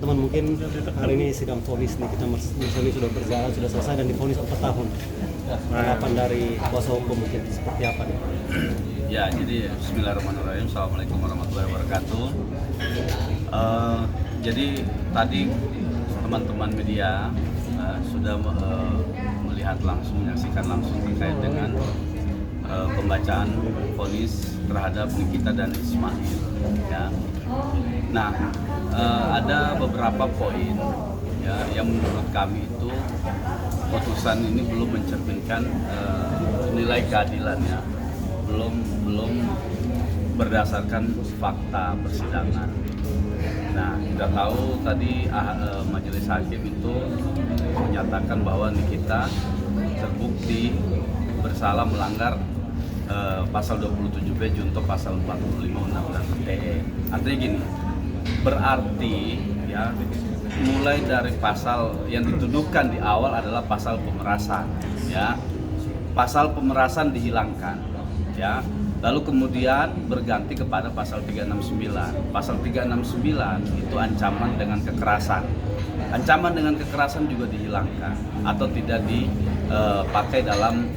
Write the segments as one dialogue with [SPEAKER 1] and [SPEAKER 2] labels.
[SPEAKER 1] Teman, mungkin hari ini sidang vonis Nikita Mirzani sudah berjalan, sudah selesai dan divonis 4 tahun. Harapan dari kuasa hukum mungkin seperti apa nih?
[SPEAKER 2] Ya, jadi bismillahirrahmanirrahim. Assalamualaikum warahmatullahi wabarakatuh. Jadi tadi teman-teman media sudah melihat langsung, menyaksikan langsung terkait dengan pembacaan vonis terhadap Nikita dan Ismail. Ya. Nah, ada beberapa poin ya, yang menurut kami itu putusan ini belum mencerminkan nilai keadilan ya, belum berdasarkan fakta persidangan. Nah, kita tahu tadi majelis hakim itu menyatakan bahwa Nikita terbukti bersalah melanggar pasal 27B junto pasal 45 Undang-Undang ITE. Artinya gini, berarti ya mulai dari pasal yang dituduhkan di awal adalah pasal pemerasan ya. Pasal pemerasan dihilangkan ya. Lalu kemudian berganti kepada pasal 369. Pasal 369 itu ancaman dengan kekerasan. Ancaman dengan kekerasan juga dihilangkan atau tidak dipakai dalam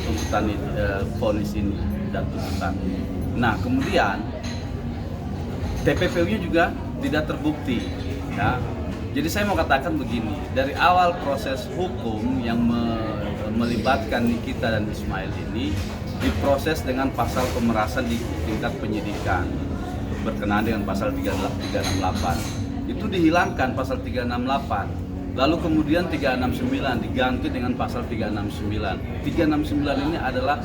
[SPEAKER 2] tuntutan vonis ini dan tuntutan. Nah, kemudian TPPU-nya juga tidak terbukti ya. Jadi saya mau katakan begini, dari awal proses hukum yang melibatkan Nikita dan Ismail ini diproses dengan pasal pemerasan di tingkat penyidikan berkenaan dengan pasal 368. Itu dihilangkan pasal 368. Lalu kemudian 369 diganti dengan pasal 369. 369 ini adalah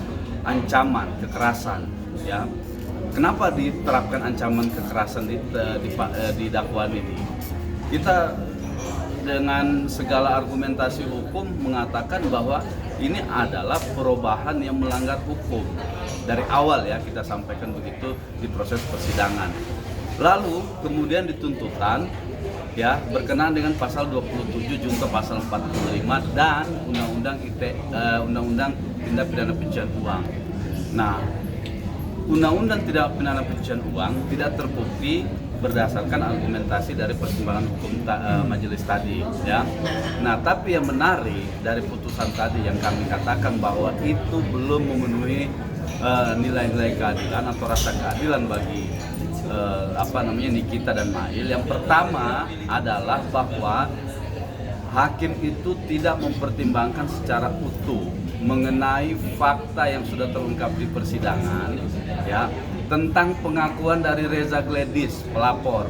[SPEAKER 2] ancaman kekerasan ya. Kenapa diterapkan ancaman kekerasan di dakwaan ini? Kita dengan segala argumentasi hukum mengatakan bahwa ini adalah perubahan yang melanggar hukum. Dari awal ya kita sampaikan begitu di proses persidangan. Lalu kemudian dituntutan ya berkenaan dengan pasal 27 junto pasal 45 dan Undang-Undang Undang-Undang Tindak Pidana Pencucian Uang. Nah, Undang-Undang Tindak Pidana Pencucian Uang tidak terbukti berdasarkan argumentasi dari pertimbangan hukum majelis tadi ya. Nah, tapi yang menarik dari putusan tadi yang kami katakan bahwa itu belum memenuhi nilai-nilai keadilan atau rasa keadilan bagi Nikita dan Mail. Yang pertama adalah bahwa hakim itu tidak mempertimbangkan secara utuh mengenai fakta yang sudah terungkap di persidangan ya, tentang pengakuan dari Reza Gledis, pelapor.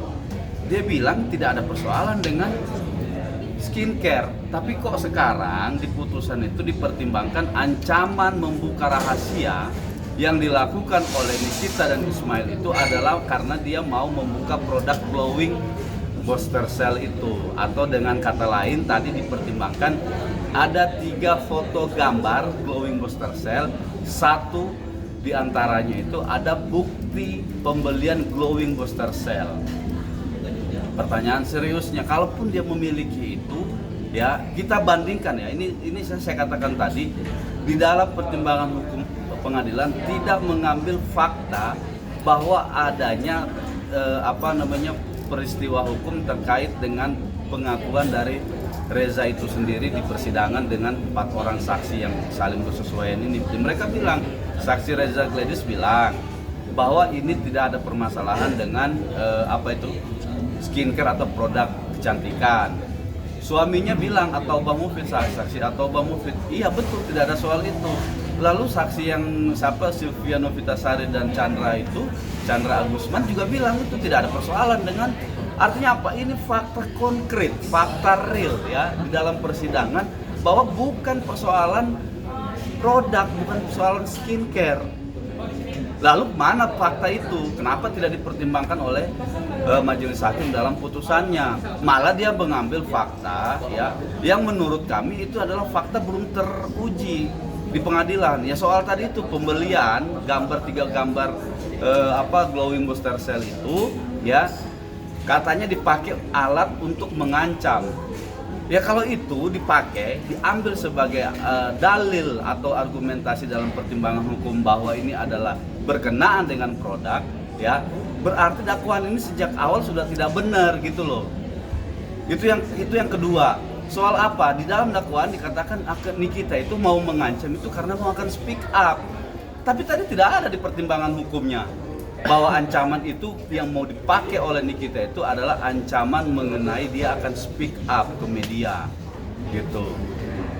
[SPEAKER 2] Dia bilang tidak ada persoalan dengan skincare, tapi kok sekarang di putusan itu dipertimbangkan ancaman membuka rahasia yang dilakukan oleh Nikita dan Ismail itu adalah karena dia mau membuka produk glowing booster cell itu, atau dengan kata lain tadi dipertimbangkan ada 3 foto gambar glowing booster cell, satu diantaranya itu ada bukti pembelian glowing booster cell. Pertanyaan seriusnya, kalaupun dia memiliki itu ya, kita bandingkan ya, ini saya katakan tadi di dalam pertimbangan hukum pengadilan tidak mengambil fakta bahwa adanya peristiwa hukum terkait dengan pengakuan dari Reza itu sendiri di persidangan dengan 4 orang saksi yang saling bersesuaian ini. Mereka bilang, saksi Reza Gledis bilang bahwa ini tidak ada permasalahan dengan skincare atau produk kecantikan. Suaminya bilang, atau Bang Mufid, saksi atau Bang Mufid, iya betul tidak ada soal itu. Lalu saksi yang Sylvia Novitasari dan Chandra Agusman juga bilang itu tidak ada persoalan dengan, artinya apa? Ini fakta konkret, fakta real ya di dalam persidangan bahwa bukan persoalan produk, bukan persoalan skincare. Lalu mana fakta itu? Kenapa tidak dipertimbangkan oleh majelis hakim dalam putusannya? Malah dia mengambil fakta ya yang menurut kami itu adalah fakta belum teruji di pengadilan. Ya soal tadi itu pembelian 3 gambar glowing booster cell itu ya katanya dipakai alat untuk mengancam. Ya kalau itu dipakai, diambil sebagai dalil atau argumentasi dalam pertimbangan hukum bahwa ini adalah berkenaan dengan produk, ya berarti dakwaan ini sejak awal sudah tidak benar gitu loh. Itu yang kedua. Soal apa? Di dalam dakwaan dikatakan Nikita itu mau mengancam itu karena mau akan speak up. Tapi tadi tidak ada di pertimbangan hukumnya bahwa ancaman itu yang mau dipakai oleh Nikita itu adalah ancaman mengenai dia akan speak up ke media gitu.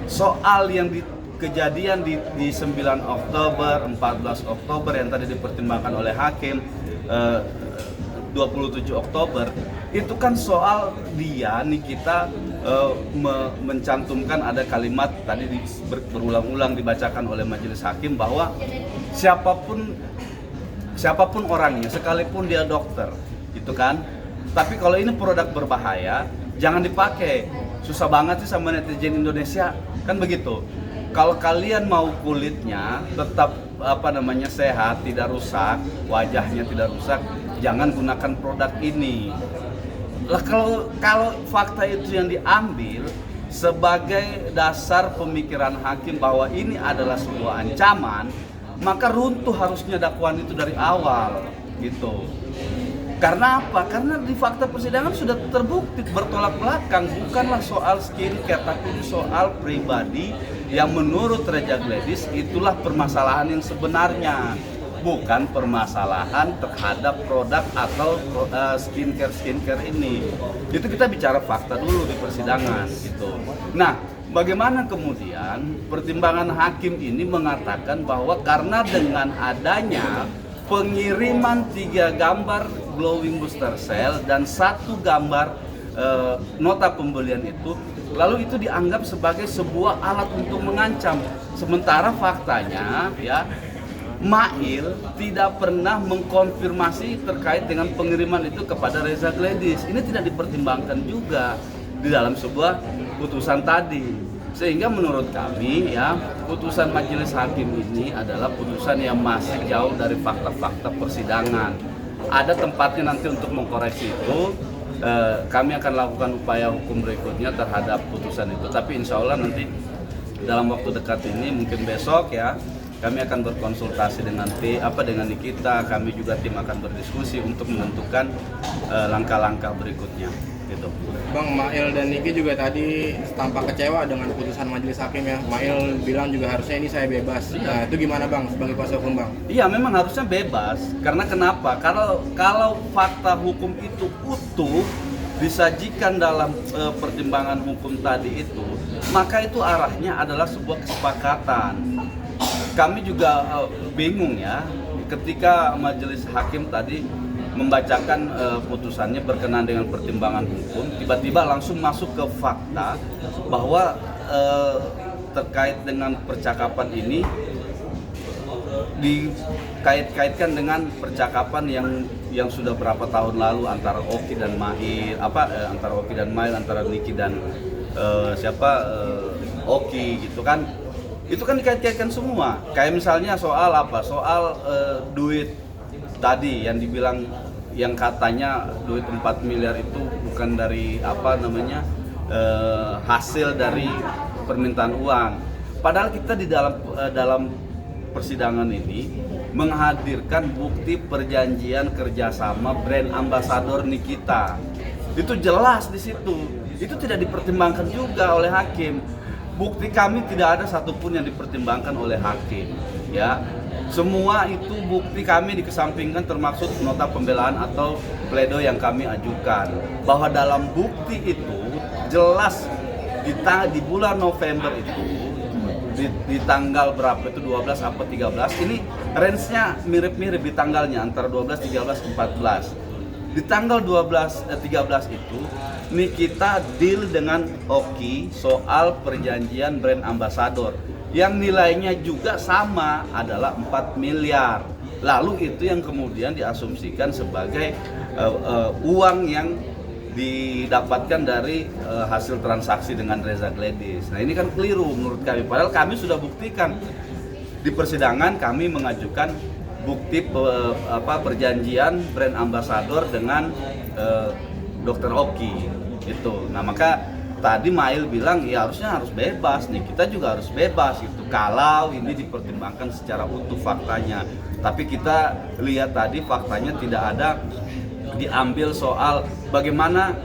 [SPEAKER 2] Soal yang kejadian di 9 Oktober, 14 Oktober yang tadi dipertimbangkan oleh hakim, 27 Oktober itu kan soal dia Nikita mencantumkan ada kalimat tadi berulang-ulang dibacakan oleh majelis hakim bahwa siapapun orangnya, sekalipun dia dokter, gitu kan. Tapi kalau ini produk berbahaya, jangan dipakai. Susah banget sih sama netizen Indonesia, kan begitu. Kalau kalian mau kulitnya tetap sehat, tidak rusak, wajahnya tidak rusak, jangan gunakan produk ini. Lah kalau fakta itu yang diambil sebagai dasar pemikiran hakim bahwa ini adalah sebuah ancaman, maka runtuh harusnya dakwaan itu dari awal gitu. Karena apa? Karena di fakta persidangan sudah terbukti bertolak belakang, bukanlah soal skincare tapi soal pribadi yang menurut Reza Gladys itulah permasalahan yang sebenarnya, bukan permasalahan terhadap produk atau skincare ini. Itu kita bicara fakta dulu di persidangan gitu. Nah, bagaimana kemudian pertimbangan hakim ini mengatakan bahwa karena dengan adanya pengiriman 3 gambar glowing booster cell dan 1 gambar nota pembelian itu, lalu itu dianggap sebagai sebuah alat untuk mengancam. Sementara faktanya ya, Mail tidak pernah mengkonfirmasi terkait dengan pengiriman itu kepada Reza Gladys. Ini tidak dipertimbangkan juga di dalam sebuah putusan tadi. Sehingga menurut kami ya, putusan majelis hakim ini adalah putusan yang masih jauh dari fakta-fakta persidangan. Ada tempatnya nanti untuk mengkoreksi itu. Kami akan lakukan upaya hukum berikutnya terhadap putusan itu. Tapi insya Allah nanti dalam waktu dekat ini, mungkin besok ya, kami akan berkonsultasi dengan Nikita. Kami juga tim akan berdiskusi untuk menentukan langkah-langkah berikutnya. Gitu.
[SPEAKER 3] Bang, Mail dan Niki juga tadi tampak kecewa dengan putusan majelis hakim ya. Mail bilang juga harusnya ini saya bebas. Nah, itu gimana Bang sebagai kuasa hukum Bang?
[SPEAKER 2] Iya, memang harusnya bebas. Karena kenapa? Kalau fakta hukum itu utuh disajikan dalam pertimbangan hukum tadi itu, maka itu arahnya adalah sebuah kesepakatan. Kami juga bingung ya ketika majelis hakim tadi membacakan putusannya berkenaan dengan pertimbangan hukum, tiba-tiba langsung masuk ke fakta bahwa terkait dengan percakapan ini dikait-kaitkan dengan percakapan yang sudah berapa tahun lalu antara Oki dan Mail, antara Oki dan Mail, antara Niki dan Oki gitu kan. Itu kan dikait-kaitkan semua. Kayak misalnya soal duit tadi yang dibilang, yang katanya duit 4 miliar itu bukan dari hasil dari permintaan uang. Padahal kita di dalam persidangan ini menghadirkan bukti perjanjian kerjasama brand ambasador Nikita. Itu jelas di situ. Itu tidak dipertimbangkan juga oleh hakim. Bukti kami tidak ada satupun yang dipertimbangkan oleh hakim, ya. Semua itu bukti kami dikesampingkan, termasuk nota pembelaan atau pledo yang kami ajukan. Bahwa dalam bukti itu jelas di bulan November itu di tanggal berapa itu 12 atau 13, ini range-nya mirip-mirip di tanggalnya antara 12, 13, 14. Di tanggal 13 itu Nikita deal dengan Oki soal perjanjian brand ambasador yang nilainya juga sama, adalah 4 miliar. Lalu itu yang kemudian diasumsikan sebagai uang yang didapatkan dari hasil transaksi dengan Reza Gladys. Nah, ini kan keliru menurut kami. Padahal kami sudah buktikan di persidangan, kami mengajukan bukti perjanjian brand ambasador dengan Dr. Oki itu. Nah, maka tadi Mail bilang ya harusnya harus bebas nih, kita juga harus bebas gitu kalau ini dipertimbangkan secara utuh faktanya. Tapi kita lihat tadi faktanya tidak ada diambil soal bagaimana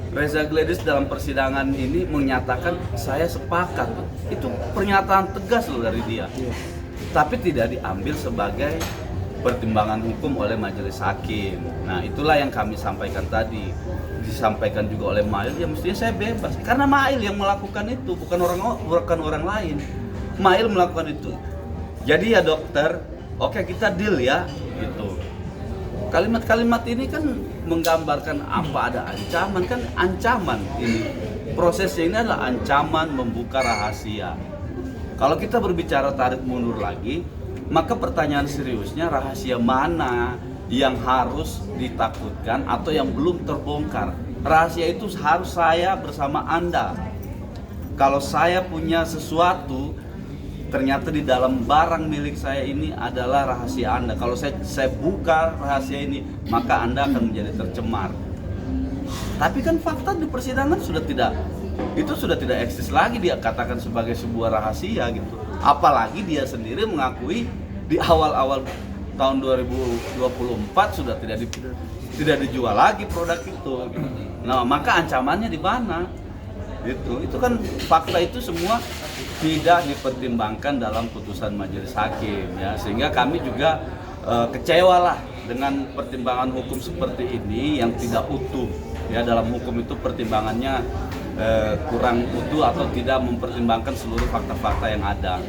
[SPEAKER 2] Reza Gladys dalam persidangan ini menyatakan saya sepakat. Itu pernyataan tegas loh dari dia. Tapi tidak diambil sebagai pertimbangan hukum oleh majelis hakim. Nah, itulah yang kami sampaikan tadi. Disampaikan juga oleh Mail, ya mestinya saya bebas. Karena Mail yang melakukan itu, bukan orang lain. Mail melakukan itu. Jadi ya dokter, oke kita deal ya, gitu. Kalimat-kalimat ini kan menggambarkan apa, ada ancaman, kan ancaman ini. Prosesnya ini adalah ancaman membuka rahasia. Kalau kita berbicara tarik mundur lagi, maka pertanyaan seriusnya rahasia mana yang harus ditakutkan atau yang belum terbongkar. Rahasia itu harus saya bersama Anda. Kalau saya punya sesuatu, ternyata di dalam barang milik saya ini adalah rahasia Anda. Kalau saya buka rahasia ini, maka Anda akan menjadi tercemar. Tapi kan fakta di persidangan sudah tidak eksis lagi, dia katakan sebagai sebuah rahasia gitu. Apalagi dia sendiri mengakui di awal-awal tahun 2024 sudah tidak dijual lagi produk itu. Nah, maka ancamannya di mana? Itu kan fakta itu semua tidak dipertimbangkan dalam putusan majelis hakim ya, sehingga kami juga kecewalah dengan pertimbangan hukum seperti ini yang tidak utuh ya. Dalam hukum itu pertimbangannya kurang utuh atau tidak mempertimbangkan seluruh fakta-fakta yang ada.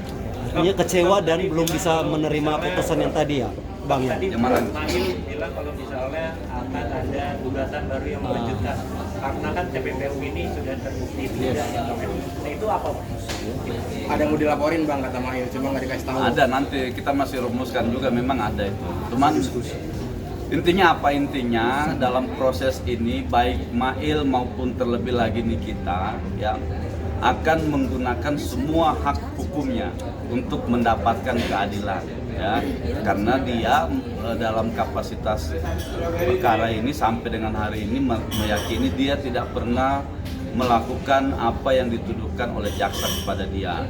[SPEAKER 1] Artinya kecewa dan belum bisa menerima putusan yang tadi ya, Bang ya.
[SPEAKER 4] Tadi
[SPEAKER 2] Yang mana?
[SPEAKER 4] Mail bilang kalau misalnya akan ada gugatan baru yang melanjutkan, karena kan TPPU ini sudah terbukti tidak. Nah itu apa?
[SPEAKER 3] Ada yang mau dilaporin Bang kata Mail, cuma nggak dikasih tahu.
[SPEAKER 2] Ada, nanti kita masih rumuskan juga, memang ada itu. Cuman intinya apa? Intinya dalam proses ini baik Mail maupun terlebih lagi Nikita ya akan menggunakan semua hak hukumnya untuk mendapatkan keadilan ya, karena dia dalam kapasitas perkara ini sampai dengan hari ini meyakini dia tidak pernah melakukan apa yang dituduhkan oleh jaksa kepada dia.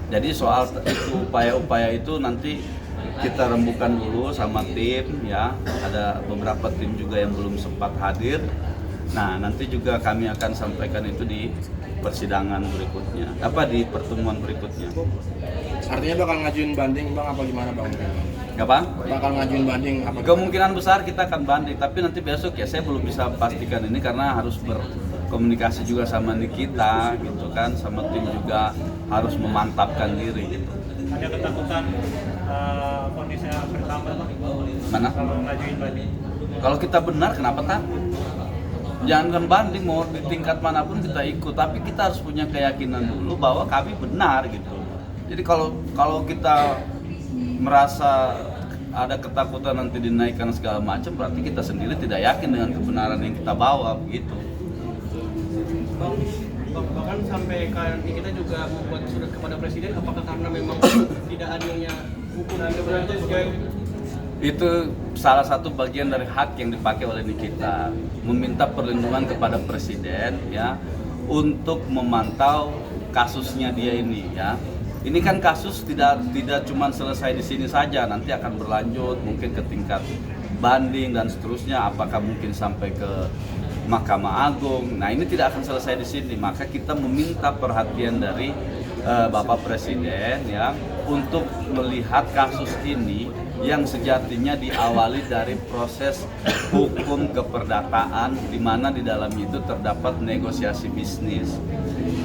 [SPEAKER 2] Jadi soal itu upaya-upaya itu nanti kita rembukan dulu sama tim ya, ada beberapa tim juga yang belum sempat hadir. Nah, nanti juga kami akan sampaikan itu di persidangan berikutnya, di pertemuan berikutnya.
[SPEAKER 3] Artinya bakal ngajuin banding Bang apa gimana Bang?
[SPEAKER 2] Apa?
[SPEAKER 3] Bakal ngajuin banding apa?
[SPEAKER 2] Kemungkinan besar kita akan banding, tapi nanti besok ya saya belum bisa pastikan ini karena harus berkomunikasi juga sama Nikita gitu kan, sama tim juga harus memantapkan diri gitu.
[SPEAKER 4] Ada ketakutan kondisinya bertambah Bang?
[SPEAKER 2] Mana?
[SPEAKER 4] Kalau ngajuin banding?
[SPEAKER 2] Kalau kita benar kenapa takut? Jangan banding mau di tingkat manapun kita ikut, tapi kita harus punya keyakinan dulu bahwa kami benar gitu. Jadi kalau kita merasa ada ketakutan nanti dinaikkan segala macam, berarti kita sendiri tidak yakin dengan kebenaran yang kita bawa begitu.
[SPEAKER 5] Bahkan sampai kita juga membuat surat kepada presiden, apakah karena memang tidak adilnya hukum yang
[SPEAKER 2] Itu salah satu bagian dari hak yang dipakai oleh Nikita, meminta perlindungan kepada presiden ya untuk memantau kasusnya dia ini ya. Ini kan kasus tidak cuma selesai di sini saja, nanti akan berlanjut mungkin ke tingkat banding dan seterusnya, apakah mungkin sampai ke Mahkamah Agung. Nah, ini tidak akan selesai di sini, maka kita meminta perhatian dari Bapak Presiden ya untuk melihat kasus ini yang sejatinya diawali dari proses hukum keperdataan di mana di dalam itu terdapat negosiasi bisnis.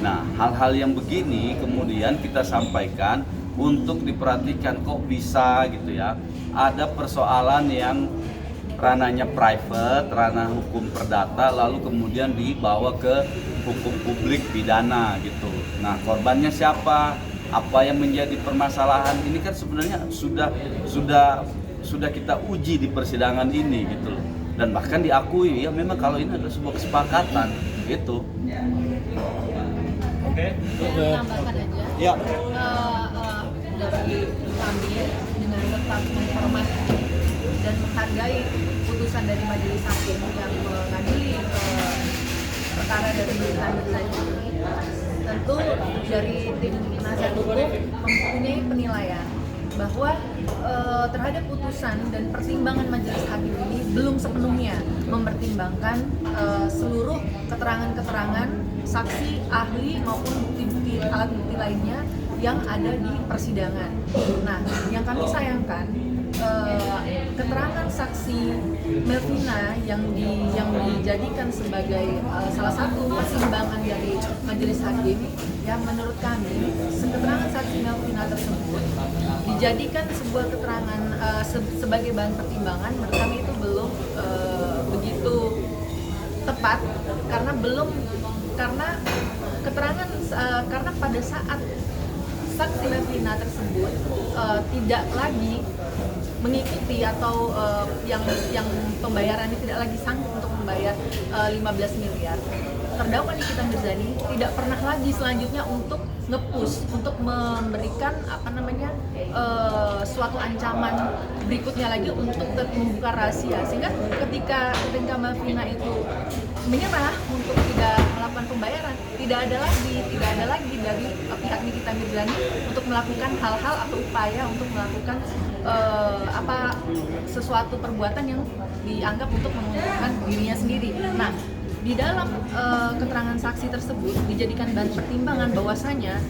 [SPEAKER 2] Nah, hal-hal yang begini kemudian kita sampaikan untuk diperhatikan, kok bisa gitu ya. Ada persoalan yang ranahnya private, ranah hukum perdata, lalu kemudian dibawa ke hukum publik pidana gitu. Nah, korbannya siapa? Apa yang menjadi permasalahan ini kan sebenarnya sudah kita uji di persidangan ini gitu loh. Dan bahkan diakui ya memang kalau ini adalah sebuah kesepakatan gitu.
[SPEAKER 4] Oke.
[SPEAKER 6] Menambahkan aja.
[SPEAKER 1] Ya.
[SPEAKER 6] Dari kami dengan tetap menghormati dan menghargai putusan dari majelis hakim yang mengadili perkara dari Tanda tadi, tentu dari tim penasihat hukum mempunyai penilaian bahwa terhadap putusan dan pertimbangan majelis hakim ini belum sepenuhnya mempertimbangkan seluruh keterangan-keterangan saksi, ahli maupun bukti-bukti alat bukti lainnya yang ada di persidangan. Nah, yang kami sayangkan keterangan saksi Melvina yang dijadikan sebagai salah satu pertimbangan dari majelis hakim, ya menurut kami keterangan saksi Melvina tersebut dijadikan sebuah keterangan sebagai bahan pertimbangan. Menurut kami itu belum begitu tepat karena keterangan karena pada saat saksi Melvina tersebut tidak lagi mengikuti atau yang pembayarannya tidak lagi sanggup untuk membayar 15 miliar. Terdakwa Nikita Mirzani tidak pernah lagi selanjutnya untuk nge-push, untuk memberikan suatu ancaman berikutnya lagi untuk membuka rahasia, sehingga ketika Melvina itu menyerah untuk tidak melakukan pembayaran, tidak ada lagi dari pihak Nikita Mirzani untuk melakukan hal-hal atau upaya untuk melakukan sesuatu perbuatan yang dianggap untuk menguntungkan dirinya sendiri. Nah, di dalam keterangan saksi tersebut dijadikan bahan pertimbangan bahwasanya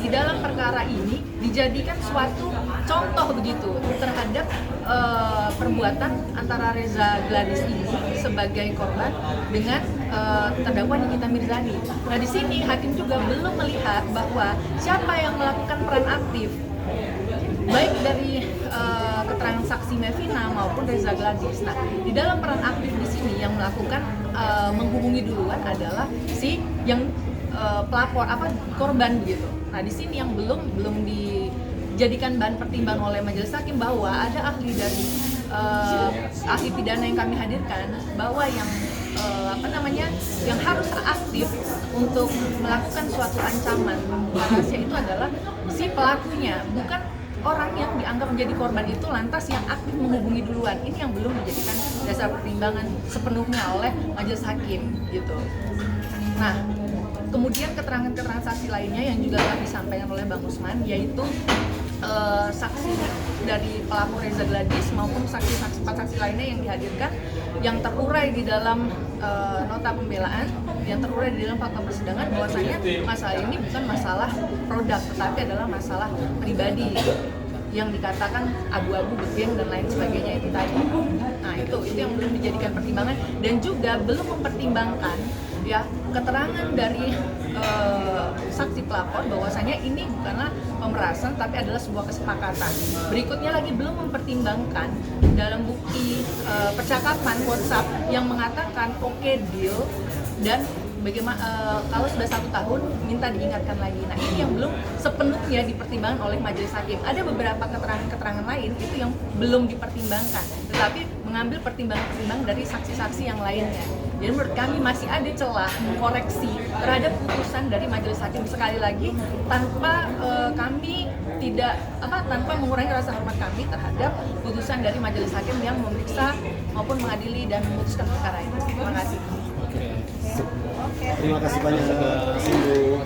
[SPEAKER 6] di dalam perkara ini dijadikan suatu contoh begitu terhadap perbuatan antara Reza Gladys ini sebagai korban dengan terdakwa Nikita Mirzani. Nah, di sini hakim juga belum melihat bahwa siapa yang melakukan peran aktif baik dari keterangan saksi Melvina maupun Reza Gladys. Nah, di dalam peran aktif di sini yang melakukan menghubungi duluan adalah si yang pelapor korban begitu. Nah, di sini yang belum dijadikan bahan pertimbangan oleh majelis hakim bahwa ada ahli dari ahli pidana yang kami hadirkan bahwa yang yang harus aktif untuk melakukan suatu ancaman membuka rahasia itu adalah si pelakunya, bukan orang yang dianggap menjadi korban itu lantas yang aktif menghubungi duluan. Ini yang belum dijadikan dasar pertimbangan sepenuhnya oleh majelis hakim gitu. Nah, kemudian keterangan-keterangan saksi lainnya yang juga telah disampaikan oleh Bang Usman, yaitu saksi dari pelaku Reza Gladys maupun saksi-saksi lainnya yang dihadirkan yang terurai di dalam nota pembelaan, yang terurai di dalam fakta persidangan bahwasanya masalah ini bukan masalah produk tetapi adalah masalah pribadi yang dikatakan abu-abu, begeng dan lain sebagainya itu tadi. Nah, itu yang belum dijadikan pertimbangan dan juga belum mempertimbangkan ya keterangan dari saksi pelapor bahwasanya ini bukanlah pemerasan tapi adalah sebuah kesepakatan. Berikutnya lagi belum mempertimbangkan dalam bukti percakapan WhatsApp yang mengatakan oke deal dan bagaimana kalau sudah 1 tahun minta diingatkan lagi. Nah, ini yang belum sepenuhnya dipertimbangkan oleh majelis hakim. Ada beberapa keterangan-keterangan lain itu yang belum dipertimbangkan, tetapi mengambil pertimbangan-pertimbangan dari saksi-saksi yang lainnya. Jadi menurut kami masih ada celah mengkoreksi terhadap putusan dari majelis hakim, sekali lagi tanpa kami tanpa mengurangi rasa hormat kami terhadap putusan dari majelis hakim yang memeriksa maupun mengadili dan memutuskan perkara ini. Terima kasih.
[SPEAKER 1] Terima kasih banyak, Ibu.